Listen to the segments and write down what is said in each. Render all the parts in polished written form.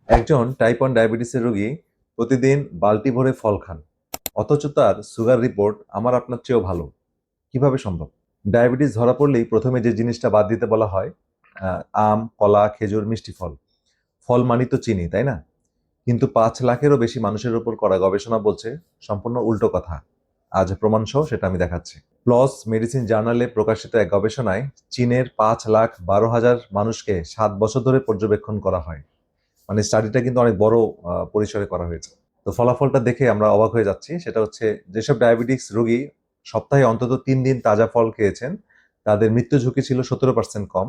একজন টাইপ 1 ডায়াবেটিসের রোগী প্রতিদিন বালতি ভরে ফল খান, অথচ তার সুগার রিপোর্ট আমার আপনার চেয়েও ভালো। কিভাবে সম্ভব? ডায়াবেটিস ধরা পড়লেই প্রথমে যে জিনিসটা বাদ দিতে বলা হয়, আম, কলা, খেজুর, মিষ্টি ফল। ফল মানি তো চিনি, তাই না? কিন্তু 5 লাখেরও বেশি মানুষের উপর করা গবেষণা বলছে সম্পূর্ণ উল্টো কথা। আজ প্রমাণ সহ সেটা আমি দেখাচ্ছি। প্লস মেডিসিন জার্নালে প্রকাশিত এক গবেষণায় চীনের 5,12,000 মানুষকে 7 বছর ধরে পর্যবেক্ষণ করা হয়। মানে স্টাডিটা কিন্তু অনেক বড় পরিসরে করা হয়েছে। তো ফলাফলটা দেখে আমরা অবাক হয়ে যাচ্ছি। সেটা হচ্ছে, যেসব ডায়াবেটিস রোগী সপ্তাহে অন্তত 3 দিন তাজা ফল খেয়েছেন, তাদের মৃত্যু ঝুঁকি ছিল 17% কম।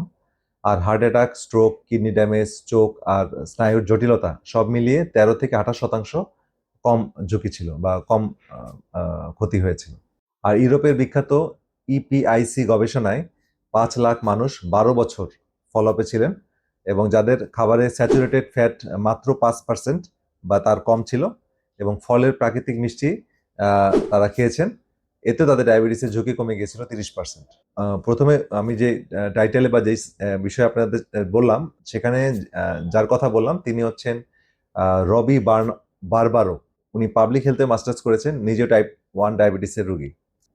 আর heart attack, stroke, kidney damage, চোখ আর স্নায়ুর জটিলতা সব মিলিয়ে 13 থেকে 28% কম ঝুঁকি ছিল বা কম ক্ষতি হয়েছিল। আর ইউরোপের বিখ্যাত ইপিআইসি গবেষণায় 5 লাখ মানুষ 12 বছর ফলোআপে ছিলেন, এবং যাদের খাবারে স্যাচুরেটেড ফ্যাট মাত্র 5% বা তার কম ছিল, এবং ফলের প্রাকৃতিক মিষ্টি তারা খেয়েছেন, এতে তাদের ডায়াবেটিসের ঝুঁকি কমে গিয়েছিল 30%। প্রথমে আমি যে টাইটেলে বা যে বিষয়ে আপনাদের বললাম, সেখানে যার কথা বললাম তিনি হচ্ছেন রবি বারবারো। উনি পাবলিক হেলথে মাস্টার্স করেছেন, নিজে টাইপ 1 ডায়াবেটিসের রোগী।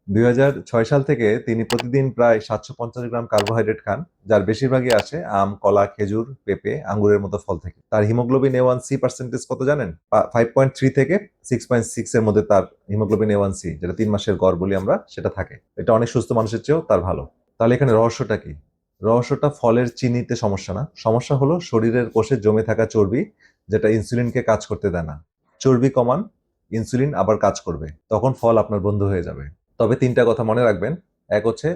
2006 সাল থেকে তিনি প্রতিদিন প্রায় 750 গ্রাম কার্বোহাইড্রেট খান, যার বেশিরভাগই আসে আম, কলা, খেজুর, পেঁপে, আঙ্গুরের মতো ফল থেকে। তার হিমোগ্লোবিন A1C পার্সেন্টেজ কত জানেন? 5.3 থেকে 6.6 এর মধ্যে তার হিমোগ্লোবিন A1C, যেটা 3 মাসের গড় বলি আমরা, সেটা থাকে। এটা অনেক সুস্থ মানুষের চেয়েও তার ভালো। তাহলে এখানে রহস্যটা কি? রহস্যটা ফলের চিনিতে সমস্যা না, সমস্যা হলো শরীরের কোষে জমে থাকা চর্বি, যেটা ইনসুলিনকে কাজ করতে দেয় না। চর্বি কমান, ইনসুলিন আবার কাজ করবে, তখন ফল আপনার বন্ধু হয়ে যাবে। তবে 3টা কথা মনে রাখবেন। এক হচ্ছে,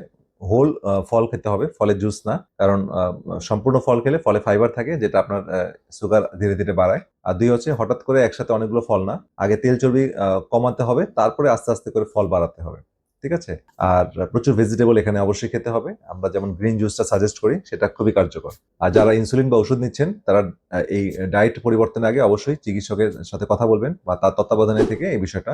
হোল ফল খেতে হবে, ফলের জুস না, কারণ সম্পূর্ণ ফল খেলে ফলে ফাইবার থাকে, যেটা আপনার সুগার ধীরে ধীরে বাড়ায়। আর 2 হচ্ছে, হঠাৎ করে একসাথে অনেকগুলো ফল না, আগে তেল চর্বি কমাতে হবে, তারপরে আস্তে আস্তে করে ফল বাড়াতে হবে। ঠিক আছে? আর প্রচুর ভেজিটেবল এখানে অবশ্যই খেতে হবে। আমরা যেমন গ্রিন জুসটা সাজেস্ট করি, সেটা খুবই কার্যকর। আর যারা ইনসুলিন বা ওষুধ নিচ্ছেন, তারা এই ডায়েট পরিবর্তনের আগে অবশ্যই চিকিৎসকের সাথে কথা বলবেন বা তার তত্ত্বাবধানে থেকে এই বিষয়টা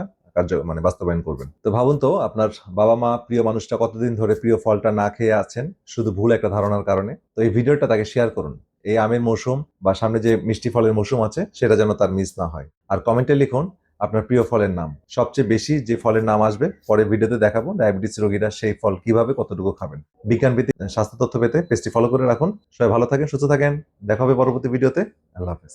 মানে বাস্তবায়ন করবেন। তো ভাবুন তো, আপনার বাবা মা, প্রিয় মানুষটা কতদিন ধরে প্রিয় ফলটা না খেয়ে আছেন, শুধু ভুল একটা ধারণার কারণে। তো এই ভিডিওটা তাকে শেয়ার করুন। এই আমের মৌসুম বা সামনে যে মিষ্টি ফলের মৌসুম আছে, সেটা যেন তার মিস না হয়। আর কমেন্টে লিখুন আপনার প্রিয় ফলের নাম। সবচেয়ে বেশি যে ফলের নাম আসবে, পরে ভিডিওতে দেখাবো ডায়াবেটিস রোগীরা সেই ফল কিভাবে কতটুকু খাবেন। বিজ্ঞানভিত্তিক স্বাস্থ্য তথ্য পেতে পেজটি ফলো করে রাখুন। সবাই ভালো থাকেন, সুস্থ থাকেন। দেখা হবে পরবর্তী ভিডিওতে। আল্লাহ হাফেজ।